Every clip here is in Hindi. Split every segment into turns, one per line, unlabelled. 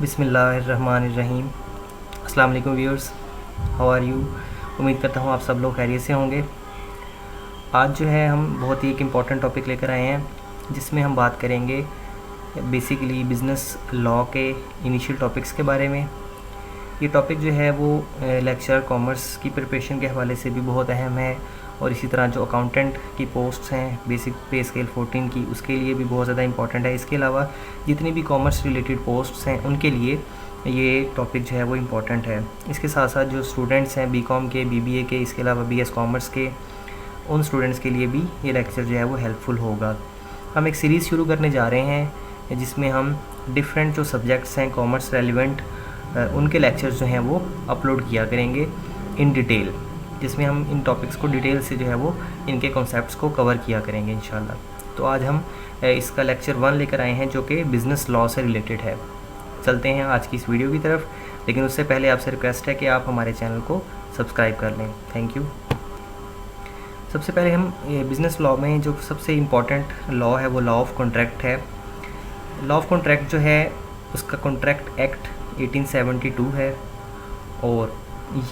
बिस्मिल्लाहिर्रहमानिर्रहीम। अस्सलाम वालेकुम व्यूअर्स, हाउ आर यू। उम्मीद करता हूँ आप सब लोग खैरियत से होंगे। आज जो है हम बहुत ही एक इम्पॉर्टेंट टॉपिक लेकर आए हैं जिसमें हम बात करेंगे बेसिकली बिज़नेस लॉ के इनिशियल टॉपिक्स के बारे में। ये टॉपिक जो है वो लेक्चर कॉमर्स की प्रिपरेशन के हवाले से भी बहुत अहम है और इसी तरह जो अकाउंटेंट की पोस्ट्स हैं बेसिक पे स्केल 14 की, उसके लिए भी बहुत ज़्यादा इंपॉर्टेंट है। इसके अलावा जितनी भी कॉमर्स रिलेटेड पोस्ट्स हैं उनके लिए ये टॉपिक जो है वो इम्पॉर्टेंट है। इसके साथ साथ जो स्टूडेंट्स हैं बीकॉम के, बीबीए के, इसके अलावा बीएस कॉमर्स के, उन स्टूडेंट्स के लिए भी ये लेक्चर जो है वो हेल्पफुल होगा। हम एक सीरीज़ शुरू करने जा रहे हैं जिसमें हम डिफरेंट जो सब्जेक्ट्स हैं कॉमर्स रेलिवेंट उनके लेक्चर्स जो हैं वो अपलोड किया करेंगे इन डिटेल, जिसमें हम इन टॉपिक्स को डिटेल से जो है वो इनके कॉन्सेप्ट्स को कवर किया करेंगे इंशाल्लाह। तो आज हम इसका लेक्चर 1 लेकर आए हैं जो कि बिज़नेस लॉ से रिलेटेड है। चलते हैं आज की इस वीडियो की तरफ, लेकिन उससे पहले आपसे रिक्वेस्ट है कि आप हमारे चैनल को सब्सक्राइब कर लें। Thank you. सबसे पहले हम बिज़नेस लॉ में जो सबसे इम्पॉर्टेंट लॉ है वो लॉ ऑफ कॉन्ट्रैक्ट है। लॉ ऑफ कॉन्ट्रैक्ट जो है उसका कॉन्ट्रैक्ट एक्ट 1872 है और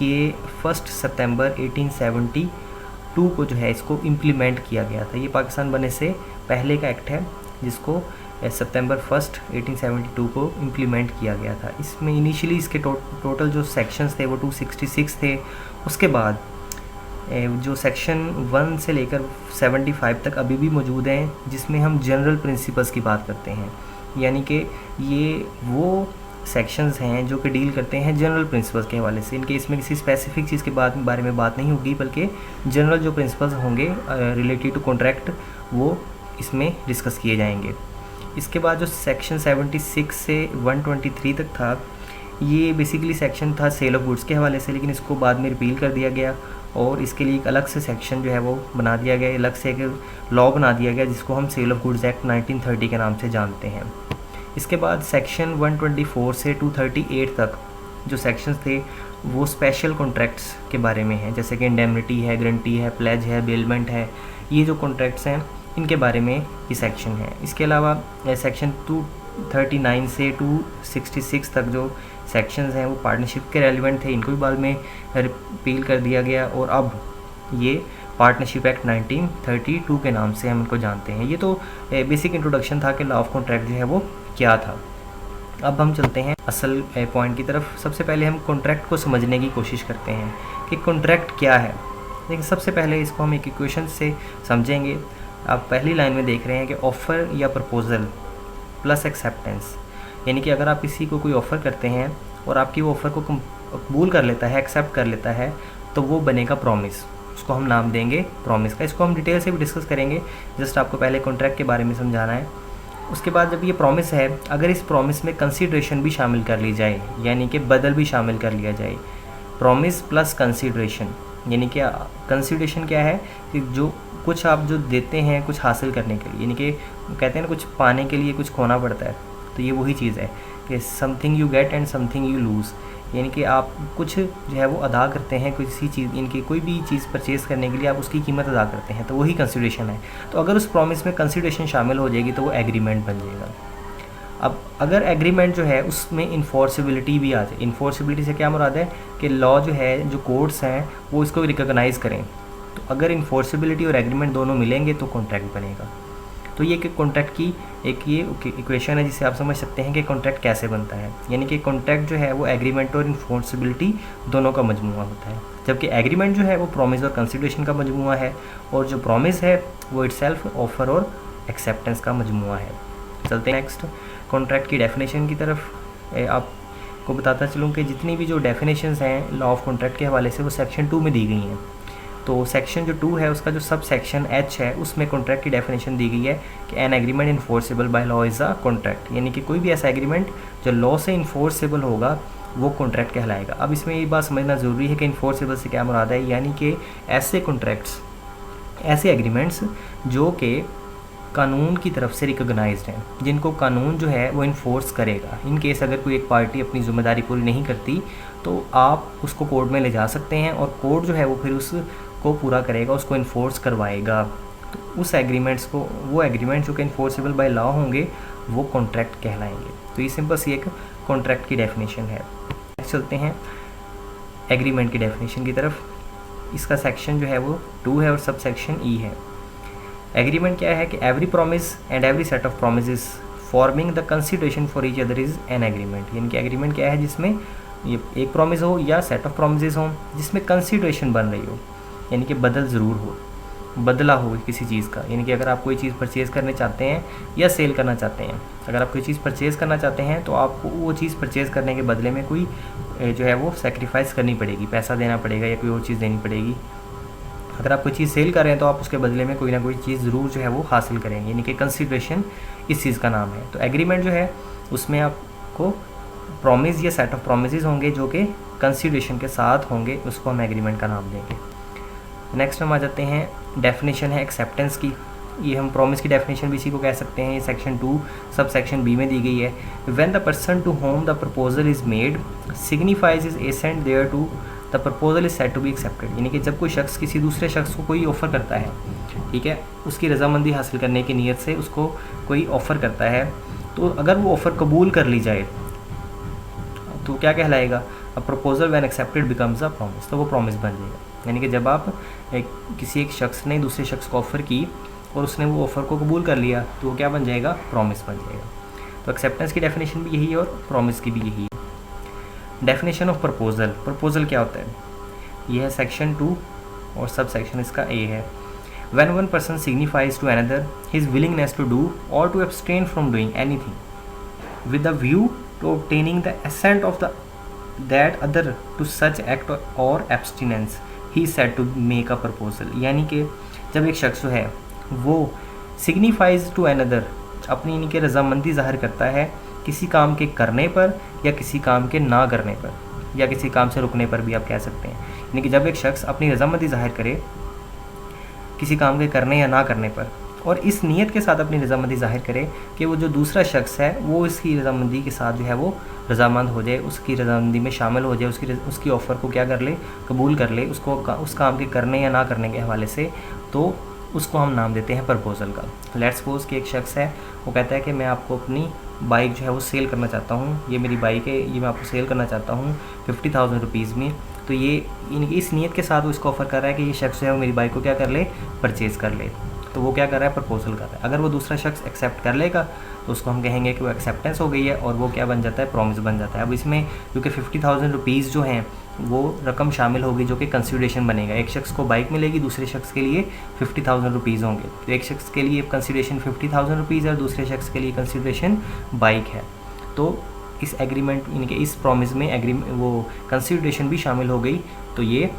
ये 1 सितंबर 1872 को जो है इसको इम्प्लीमेंट किया गया था। ये पाकिस्तान बनने से पहले का एक्ट है जिसको सितंबर 1 1872 को इम्प्लीमेंट किया गया था। इसमें इनिशियली इसके टोटल जो सेक्शंस थे वो 266 थे। उसके बाद जो सेक्शन 1 से लेकर 75 तक अभी भी मौजूद हैं, जिसमें हम जनरल प्रिंसिपल्स की बात करते हैं। यानी कि ये वो सेक्शंस हैं जो कि डील करते हैं जनरल प्रिंसिपल्स के हवाले से। इनके इसमें किसी स्पेसिफिक चीज़ के बारे में बात नहीं होगी, बल्कि जनरल जो प्रिंसिपल्स होंगे रिलेटेड टू कॉन्ट्रैक्ट वो इसमें डिस्कस किए जाएंगे। इसके बाद जो सेक्शन 76 से 123 तक था, ये बेसिकली सेक्शन था सेल ऑफ गुड्स के हवाले से, लेकिन इसको बाद में रिपील कर दिया गया और इसके लिए एक अलग से सेक्शन जो है वो बना दिया गया, अलग से एक लॉ बना दिया गया जिसको हम सेल ऑफ गुड्स एक्ट 1930 के नाम से जानते हैं। इसके बाद सेक्शन 124 से 238 तक जो सेक्शंस थे वो स्पेशल कॉन्ट्रैक्ट्स के बारे में हैं, जैसे कि इंडेमनिटी है, गारंटी है, प्लेज है, बेलमेंट है। ये जो कॉन्ट्रैक्ट्स हैं इनके बारे में ये सेक्शन है। इसके अलावा सेक्शन 239 से 266 तक जो सेक्शंस हैं वो पार्टनरशिप के रेलिवेंट थे, इनको भी बाद में रिपील कर दिया गया और अब ये पार्टनरशिप एक्ट 1932 के नाम से हम इनको जानते हैं। ये तो बेसिक इंट्रोडक्शन था कि लॉ ऑफ कॉन्ट्रैक्ट जो है वो क्या था। अब हम चलते हैं असल पॉइंट की तरफ। सबसे पहले हम कॉन्ट्रैक्ट को समझने की कोशिश करते हैं कि कॉन्ट्रैक्ट क्या है। लेकिन सबसे पहले इसको हम एक इक्वेशन से समझेंगे। आप पहली लाइन में देख रहे हैं कि ऑफ़र या प्रपोज़ल प्लस एक्सेप्टेंस, यानी कि अगर आप किसी को कोई ऑफ़र करते हैं और आपकी वो ऑफ़र को कबूल कर लेता है, एक्सेप्ट कर लेता है, तो वो बनेगा प्रॉमिस। उसको हम नाम देंगे प्रॉमिस का। इसको हम डिटेल से भी डिस्कस करेंगे, जस्ट आपको पहले कॉन्ट्रैक्ट के बारे में समझाना है। उसके बाद जब ये प्रॉमिस है, अगर इस प्रॉमिस में कंसीडरेशन भी शामिल कर ली जाए, यानी कि बदल भी शामिल कर लिया जाए, प्रॉमिस प्लस कंसीडरेशन, यानी कि कंसीडरेशन क्या है कि जो कुछ आप जो देते हैं कुछ हासिल करने के लिए, यानी कि कहते हैं ना कुछ पाने के लिए कुछ खोना पड़ता है, तो ये वही चीज़ है कि something you get and something you lose, यानी कि आप कुछ जो है वो अदा करते हैं किसी चीज़, इनकी कोई भी चीज़ परचेज़ करने के लिए आप उसकी कीमत अदा करते हैं, तो वही कंसीडरेशन है। तो अगर उस प्रॉमिस में कंसीडरेशन शामिल हो जाएगी तो वो एग्रीमेंट बन जाएगा। अब अगर एग्रीमेंट जो है उसमें इन्फोर्सिबिलिटी भी आ जाए, इन्फोर्सिबिलिटी से क्या मुराद है कि लॉ जो है जो कोर्ट्स हैं वो इसको रिकॉग्नाइज़ करें, तो अगर इन्फोर्सिबिलिटी और एग्रीमेंट दोनों मिलेंगे तो कॉन्ट्रैक्ट बनेगा। तो ये कि कॉन्ट्रैक्ट की एक ये इक्वेशन है जिससे आप समझ सकते हैं कि कॉन्ट्रैक्ट कैसे बनता है। यानी कि कॉन्ट्रैक्ट जो है वो एग्रीमेंट और इन्फोर्सिबिलिटी दोनों का मजमूआ होता है, जबकि एग्रीमेंट जो है वो प्रॉमिस और कंसीडरेशन का मजमूआ है, और जो प्रॉमिस है वो इटसेल्फ ऑफ़र और एक्सेप्टेंस का मजमूआ है। चलते हैं नेक्स्ट कॉन्ट्रैक्ट की डेफिनेशन की तरफ। आपको बताता चलूँ कि जितनी भी जो डेफिनेशंस हैं लॉ ऑफ कॉन्ट्रैक्ट के हवाले से वो सेक्शन 2 में दी गई हैं। तो सेक्शन जो 2 है उसका जो सब सेक्शन H है उसमें कॉन्ट्रैक्ट की डेफिनेशन दी गई है कि an agreement enforceable by law is a contract, यानी कि कोई भी ऐसा एग्रीमेंट जो लॉ से इन्फोर्सेबल होगा वो कॉन्ट्रैक्ट कहलाएगा। अब इसमें ये बात समझना ज़रूरी है कि इन्फोर्सेबल से क्या मुराद है, यानी कि ऐसे कॉन्ट्रैक्ट्स, ऐसे एग्रीमेंट्स जो कि कानून की तरफ से रिकॉग्नाइज्ड हैं, जिनको कानून जो है वो इन्फोर्स करेगा। इन केस अगर कोई एक पार्टी अपनी जिम्मेदारी पूरी नहीं करती तो आप उसको कोर्ट में ले जा सकते हैं और कोर्ट जो है वो फिर उसको पूरा करेगा, उसको इन्फोर्स करवाएगा। तो उस एग्रीमेंट्स को, वो एग्रीमेंट जो कि इन्फोर्सेबल बाय लॉ होंगे वो कॉन्ट्रैक्ट कहलाएंगे। तो ये सिंपल सी एक कॉन्ट्रैक्ट की डेफिनेशन है। चलते हैं एग्रीमेंट की डेफिनेशन की तरफ। इसका सेक्शन जो है वो 2 है और सब सेक्शन ई है। एग्रीमेंट क्या है कि every promise and every set of promise forming the consideration for each other is an agreement. यानी कि एग्रीमेंट क्या है, जिसमें ये एक प्रॉमिस हो या सेट ऑफ प्रोमिस हो जिसमें कंसिडरेशन बन रही हो, यानी कि बदल ज़रूर हो, बदला हो किसी चीज़ का। यानी कि अगर आप कोई चीज़ परचेज़ करने चाहते हैं या सेल करना चाहते हैं, अगर आप कोई चीज़ परचेज़ करना चाहते हैं तो आपको वो चीज़ परचेज़ करने के बदले में कोई जो है वो सेक्रीफाइस करनी पड़ेगी, पैसा देना पड़ेगा या कोई और चीज़ देनी पड़ेगी। अगर आप कोई चीज़ सेल कर रहे हैं तो आप उसके बदले में कोई ना कोई चीज़ ज़रूर जो है वो हासिल करेंगे, यानी कि कंसिडरेशन इस चीज़ का नाम है। तो एग्रीमेंट जो है उसमें आपको प्रॉमिस या सेट ऑफ प्रोमिस होंगे जो कि कंसिडरेशन के साथ होंगे, उसको हम एग्रीमेंट का नाम देंगे। नेक्स्ट हम आ जाते हैं, डेफिनेशन है एक्सेप्टेंस की। ये हम प्रॉमिस की डेफिनेशन भी इसी को कह सकते हैं। ये सेक्शन 2 सब सेक्शन बी में दी गई है। When the person to whom the proposal is made signifies his assent thereto the proposal is said to be accepted. यानी कि जब कोई शख्स किसी दूसरे शख्स को कोई ऑफ़र करता है, ठीक है, उसकी रजामंदी हासिल करने की नीयत से उसको कोई ऑफ़र करता है, तो अगर वो ऑफ़र कबूल कर ली जाए तो क्या कहलाएगा, a proposal when accepted becomes a promise. तो वो प्रॉमिस बन जाएगा। यानी कि जब आप किसी एक शख्स ने दूसरे शख्स को ऑफ़र की और उसने वो ऑफ़र को कबूल कर लिया तो वो क्या बन जाएगा, प्रॉमिस बन जाएगा। तो एक्सेप्टेंस की डेफिनेशन भी यही है और प्रॉमिस की भी यही है। डेफिनेशन ऑफ प्रपोजल, प्रपोजल क्या होता है, यह है सेक्शन 2 और सब सेक्शन इसका ए है। When one person signifies to another his willingness to do or to abstain from doing anything with the view to obtaining the assent of the that other to such act or abstinence he said to make a proposal. यानी कि जब एक शख्स जो है वो सिग्निफाइज टू अनदर, अपनी यानी कि रजामंदी ज़ाहिर करता है किसी काम के करने पर या किसी काम के ना करने पर या किसी काम से रुकने पर भी आप कह सकते हैं। यानी कि जब एक शख्स अपनी रजामंदी ज़ाहिर करे किसी काम के करने या ना करने पर और इस नीयत के साथ अपनी रजामंदी ज़ाहिर करे कि वो जो दूसरा शख्स है वो इसकी रजामंदी के साथ जो है वो रजामंद हो जाए, उसकी रजामंदी में शामिल हो जाए, उसकी ऑफ़र को क्या कर ले, कबूल कर ले, उसको उस काम के करने या ना करने के हवाले से, तो उसको हम नाम देते हैं प्रपोजल का। लेट्स सपोज कि एक शख्स है, वो कहता है कि मैं आपको अपनी बाइक जो है वो सेल करना चाहता हूँ, ये मेरी बाइक है, ये मैं आपको सेल करना चाहता हूँ 50,000 रुपीज़ में। तो ये इस नीयत के साथ वो इसको ऑफ़र कर रहा है कि ये शख्स है वो मेरी बाइक को क्या कर ले, परचेज़ कर ले। तो वो क्या कर रहा है, प्रपोजल कर रहा है। अगर वो दूसरा शख्स एक्सेप्ट कर लेगा तो उसको हम कहेंगे कि वो एक्सेप्टेंस हो गई है और वो क्या बन जाता है, प्रॉमिस बन जाता है। अब इसमें क्योंकि 50,000 रुपीज़ जो हैं वो रकम शामिल होगी जो कि कंसिडरेशन बनेगा। एक शख्स को बाइक मिलेगी, दूसरे शख्स के लिए 50,000 रुपीज़ होंगे। तो एक शख्स के लिए कंसिडरेशन 50,000 रुपीज़ है और दूसरे शख्स के लिए कंसिडरेशन बाइक है। तो इस एग्रीमेंट यानी कि इस प्रॉमिस में वो कंसिडरेशन भी शामिल हो गई, तो ये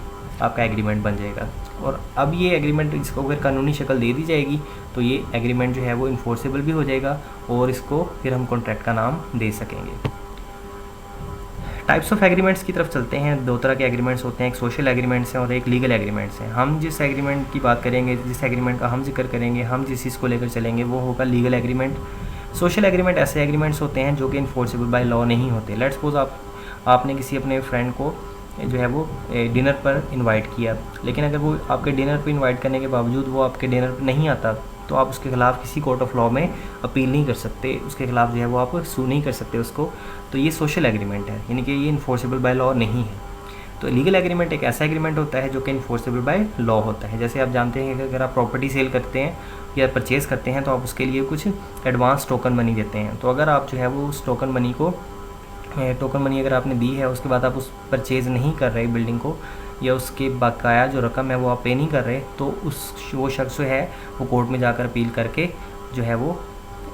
आपका एग्रीमेंट बन जाएगा। और अब ये एग्रीमेंट, इसको अगर कानूनी शक्ल दे दी जाएगी तो ये एग्रीमेंट जो है वो इन्फोर्सेबल भी हो जाएगा और इसको फिर हम कॉन्ट्रैक्ट का नाम दे सकेंगे। टाइप्स ऑफ एग्रीमेंट्स की तरफ चलते हैं। 2 तरह के एग्रीमेंट्स होते हैं, एक सोशल एग्रीमेंट्स हैं और एक लीगल एग्रीमेंट्स हैं। हम जिस एग्रीमेंट की बात करेंगे, जिस एग्रीमेंट का हम जिक्र करेंगे, हम जिस चीज़ को लेकर चलेंगे वो होगा लीगल एग्रीमेंट। सोशल एग्रीमेंट ऐसे एग्रीमेंट्स होते हैं जो कि इन्फोर्सेबल बाय लॉ नहीं होते। लेट्स सपोज आपने किसी अपने फ्रेंड को जो है वो डिनर पर इनवाइट किया, लेकिन अगर वो आपके डिनर पर इनवाइट करने के बावजूद वो आपके डिनर पर नहीं आता तो आप उसके खिलाफ़ किसी कोर्ट ऑफ लॉ में अपील नहीं कर सकते, उसके खिलाफ़ जो है वो आप सू नहीं कर सकते उसको। तो ये सोशल एग्रीमेंट है, यानी कि ये इन्फोर्सेबल बाय लॉ नहीं है। तो लीगल एग्रीमेंट एक ऐसा एग्रीमेंट होता है जो कि इन्फोर्सेबल बाय लॉ होता है। जैसे आप जानते हैं कि अगर आप प्रॉपर्टी सेल करते हैं या परचेज़ करते हैं तो आप उसके लिए कुछ एडवांस टोकन मनी देते हैं। तो अगर आप जो है वो उस टोकन मनी अगर आपने दी है, उसके बाद आप उस परचेज़ नहीं कर रहे बिल्डिंग को या उसके बकाया जो रकम है वो आप पे नहीं कर रहे, तो वो शख्स जो है वो कोर्ट में जाकर अपील करके जो है वो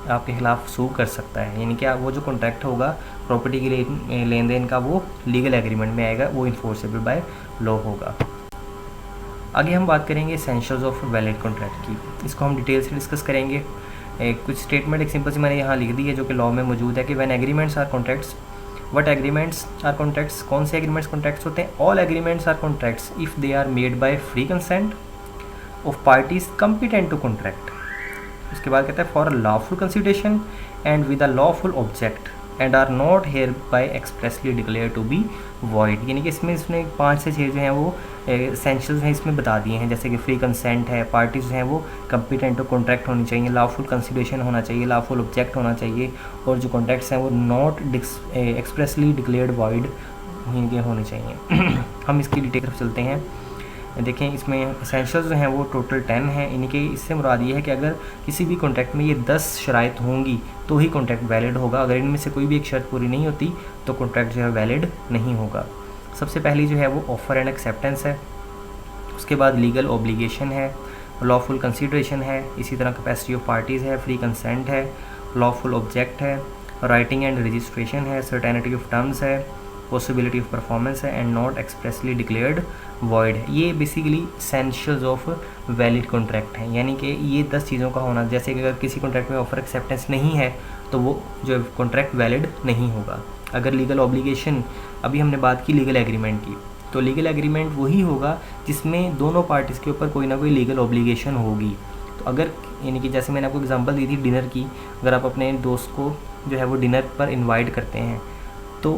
आपके खिलाफ़ सू कर सकता है। यानी कि वो जो कॉन्ट्रैक्ट होगा प्रॉपर्टी के लिए लेन देन का, वो लीगल एग्रीमेंट में आएगा, वो इन्फोर्सेबल बाय लॉ होगा। आगे हम बात करेंगे एसेंशियल्स ऑफ वैलिड कॉन्ट्रैक्ट की। इसको हम डिटेल से डिस्कस करेंगे। कुछ स्टेटमेंट एक सिंपल सी मैंने यहाँ लिख दी है जो कि लॉ में मौजूद है कि when agreements are contracts, what agreements are contracts, कौन से एग्रीमेंट्स कॉन्ट्रैक्ट्स होते हैं। All agreements are contracts if they are made by free consent of parties competent to contract. उसके बाद कहता है for lawful consideration and with a lawful object and are not hereby expressly declare to be void. यानी कि इसमें इसने 5 से 6 जो हैं वो एसेंशियल्स हैं इसमें बता दिए हैं, जैसे कि फ्री कंसेंट है, पार्टीज जो हैं वो कंपिटेंट टू कॉन्ट्रैक्ट होनी चाहिए, लॉफुल कंसिडरेशन होना चाहिए, लॉफुल ऑब्जेक्ट होना चाहिए, और जो कॉन्ट्रैक्ट्स हैं वो नॉट एक्सप्रेसली डिक्लेयर्ड वॉइड इनके होने चाहिए। हम इसकी डिटेल तरफ चलते हैं। देखें इसमें एसेंशियल्स जो हैं वो टोटल 10 हैं। इनके इससे मुराद ये है कि अगर किसी भी कॉन्ट्रैक्ट में ये 10 शराइत होंगी तो ही कॉन्ट्रैक्ट वैलिड होगा। अगर इनमें से कोई भी एक शर्त पूरी नहीं होती तो कॉन्ट्रैक्ट जो है वैलिड नहीं होगा। सबसे पहली जो है वो ऑफ़र एंड एक्सेप्टेंस है, उसके बाद लीगल ऑब्लिगेशन है, लॉफुल कंसिडरेशन है, इसी तरह कैपेसिटी ऑफ पार्टीज़ है, फ्री कंसेंट है, लॉफुल ऑब्जेक्ट है, राइटिंग एंड रजिस्ट्रेशन है, सर्टेनिटी ऑफ टर्म्स है, पॉसिबिलिटी ऑफ परफॉर्मेंस है, and not expressly declared void है। ये basically essentials of valid contract हैं। यानी कि ये 10 चीज़ों का होना, जैसे कि अगर किसी कॉन्ट्रैक्ट में ऑफर एक्सेप्टेंस नहीं है तो वो जो कॉन्ट्रैक्ट वैलिड नहीं होगा। अगर लीगल ऑब्लिगेशन, अभी हमने बात की लीगल एग्रीमेंट की, तो लीगल एग्रीमेंट वही होगा जिसमें दोनों पार्टीज़ के ऊपर कोई ना कोई लीगल ऑब्लिगेशन होगी। तो अगर यानी कि जैसे मैंने आपको एग्जांपल दी थी डिनर की, अगर आप अपने दोस्त को जो है वो डिनर पर इनवाइट करते हैं तो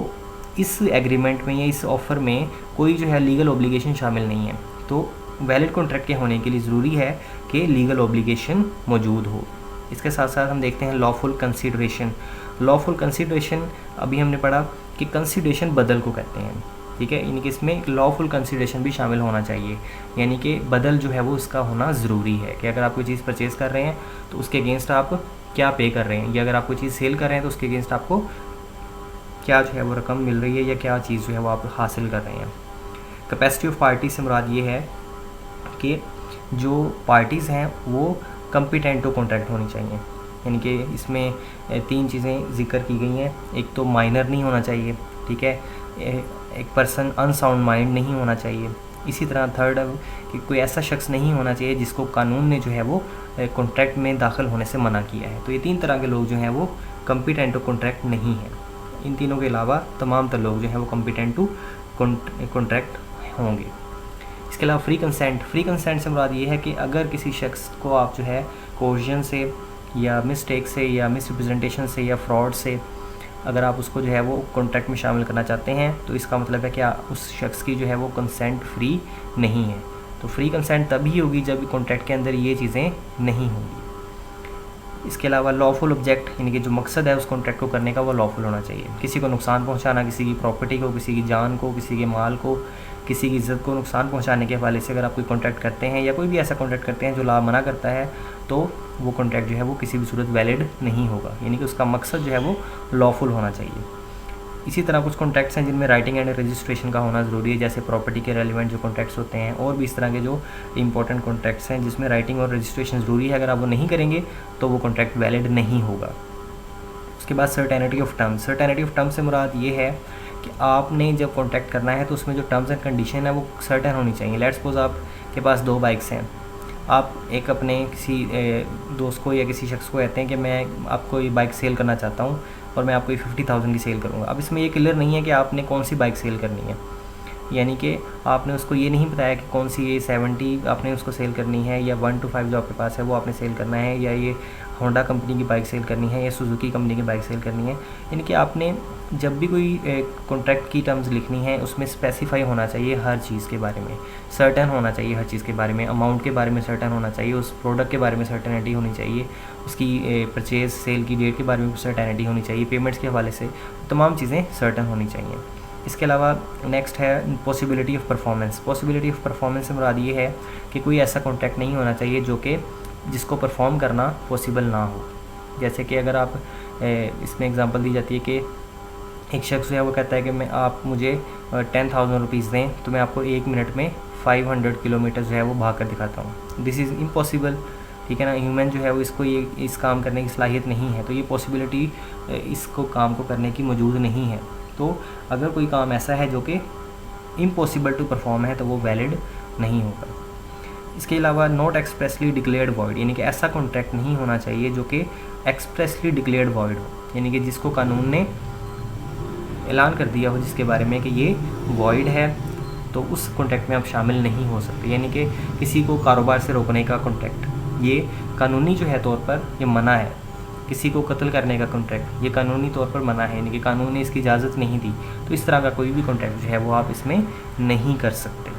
इस एग्रीमेंट में या इस ऑफ़र में कोई जो है लीगल ऑब्लिगेशन शामिल नहीं है। तो वैलिड कॉन्ट्रैक्ट के होने के लिए ज़रूरी है कि लीगल ऑब्लिगेशन मौजूद हो। इसके साथ साथ हम देखते हैं लॉफुल कंसिडरेशन। लॉफुल कंसिडरेशन अभी हमने पढ़ा कि कंसिडरेशन बदल को कहते हैं, ठीक है। यानी कि इसमें एक लॉफुल कंसिडरेशन भी शामिल होना चाहिए, यानी कि बदल जो है वो इसका होना ज़रूरी है कि अगर आप कोई चीज़ परचेज़ कर रहे हैं तो उसके अगेंस्ट आप क्या पे कर रहे हैं, या अगर आप कोई चीज़ सेल कर रहे हैं तो उसके अगेंस्ट आपको क्या जो है वो रकम मिल रही है या क्या चीज़ जो है वो आप हासिल कर रहे हैं। कैपेसिटी ऑफ पार्टी से मुराद ये है कि जो पार्टीज़ हैं वो कंपिटेंट टू कॉन्ट्रैक्ट होनी चाहिए। यानी कि इसमें 3 चीज़ें जिक्र की गई हैं। एक तो माइनर नहीं होना चाहिए, ठीक है, एक पर्सन अनसाउंड माइंड नहीं होना चाहिए। इसी तरह थर्ड कि कोई ऐसा शख्स नहीं होना चाहिए जिसको कानून ने जो है वो कॉन्ट्रैक्ट में दाखिल होने से मना किया है। तो ये 3 तरह के लोग जो हैं वो कंपिटेंट टू कॉन्ट्रैक्ट नहीं हैं। इन तीनों के अलावा तमाम तर लोग जो हैं वो कंपिटेंट टू कॉन्ट्रैक्ट होंगे। इसके अलावा फ्री कंसेंट। फ्री कंसेंट से मुराद ये है कि अगर किसी शख्स को आप जो है कोर्जन से या मिस्टेक से या मिसरिप्रेजेंटेशन से या फ्रॉड से अगर आप उसको जो है वो कॉन्ट्रैक्ट में शामिल करना चाहते हैं तो इसका मतलब है कि उस शख्स की जो है वो कंसेंट फ्री नहीं है। तो फ्री कंसेंट तभी होगी जब कॉन्ट्रैक्ट के अंदर ये चीज़ें नहीं होंगी। इसके अलावा लॉफुल ऑब्जेक्ट, यानी कि जो मकसद है उस कॉन्ट्रैक्ट को करने का वो लॉफुल होना चाहिए। किसी को नुकसान पहुंचाना, किसी की प्रॉपर्टी को, किसी की जान को, किसी के माल को, किसी की इज़्ज़त को नुकसान पहुंचाने के हवाले से अगर आप कोई कॉन्ट्रैक्ट करते हैं या कोई भी ऐसा कॉन्ट्रैक्ट करते हैं जो लॉ मना करता है तो वो कॉन्ट्रैक्ट जो है वो किसी भी सूरत वैलिड नहीं होगा। यानी कि उसका मकसद जो है वो लॉफुल होना चाहिए। इसी तरह कुछ कॉन्ट्रैक्ट्स हैं जिनमें राइटिंग एंड रजिस्ट्रेशन का होना ज़रूरी है, जैसे प्रॉपर्टी के रेलिवेंट जो कॉन्ट्रैक्ट्स होते हैं, और भी इस तरह के जो इंपॉर्टेंट कॉन्ट्रैक्ट्स हैं जिसमें राइटिंग और रजिस्ट्रेशन ज़रूरी है। अगर आप वो नहीं करेंगे तो वो कॉन्ट्रैक्ट वैलिड नहीं होगा। उसके बाद certainty of terms. Certainty of terms से मुराद ये है कि आपने जब कॉन्ट्रैक्ट करना है तो उसमें जो टर्म्स एंड कंडीशन है वो सर्टेन होनी चाहिए। लेट्स सपोज आपके पास 2 बाइक्स हैं, आप एक अपने किसी दोस्त को या किसी शख्स को कहते हैं कि मैं आपको ये बाइक सेल करना चाहता हूँ और मैं आपको ये 50,000 की सेल करूँगा। अब इसमें ये क्लियर नहीं है कि आपने कौन सी बाइक सेल करनी है, यानी कि आपने उसको ये नहीं बताया कि कौन सी ये 70 आपने उसको सेल करनी है या 1 to 5 जो आपके पास है वो आपने सेल करना है, या ये होंडा कंपनी की बाइक सेल करनी है या सुजुकी कंपनी की बाइक सेल करनी है। यानी कि आपने जब भी कोई कॉन्ट्रैक्ट की टर्म्स लिखनी है उसमें स्पेसिफाई होना चाहिए हर चीज़ के बारे में, सर्टेन होना चाहिए हर चीज़ के बारे में, अमाउंट के बारे में सर्टेन होना चाहिए, उस प्रोडक्ट के बारे में सर्टेनिटी होनी चाहिए, उसकी परचेज़ सेल की डेट के बारे में सर्टेनिटी होनी चाहिए, पेमेंट्स के हवाले से तमाम चीज़ें सर्टेन होनी चाहिए। इसके अलावा नेक्स्ट है possibility of performance. Possibility of performance से मुराद ये है कि कोई ऐसा कॉन्ट्रैक्ट नहीं होना चाहिए जो कि जिसको परफॉर्म करना पॉसिबल ना हो। जैसे कि अगर आप इसमें एग्जांपल दी जाती है कि एक शख्स है वो कहता है कि मैं आप मुझे 10,000 रुपीज़ दें तो मैं आपको 1 मिनट में 500 किलोमीटर जो है वो भाग कर दिखाता हूँ। दिस इज़ इम्पॉसिबल, ठीक है ना। ह्यूमन जो है वो इसको ये इस काम करने की सलाहियत नहीं है, तो ये पॉसिबिलिटी इसको काम को करने की मौजूद नहीं है। तो अगर कोई काम ऐसा है जो कि इम्पॉसिबल टू परफॉर्म है तो वो वैलिड नहीं होगा। इसके अलावा नॉट एक्सप्रेसली डिक्लेयर्ड वॉइड, यानी कि ऐसा कॉन्ट्रैक्ट नहीं होना चाहिए जो कि एक्सप्रेसली डिक्लेयर्ड वॉइड हो, यानी कि जिसको कानून ने ऐलान कर दिया हो जिसके बारे में कि ये वॉइड है तो उस कॉन्ट्रैक्ट में आप शामिल नहीं हो सकते। यानी कि किसी को कारोबार से रोकने का कॉन्ट्रैक्ट, ये कानूनी जो है तौर पर ये मना है। किसी को कत्ल करने का कॉन्ट्रैक्ट, ये कानूनी तौर पर मना है, यानी कि कानून ने इसकी इजाज़त नहीं दी। तो इस तरह का कोई भी कॉन्ट्रैक्ट जो है वो आप इसमें नहीं कर सकते।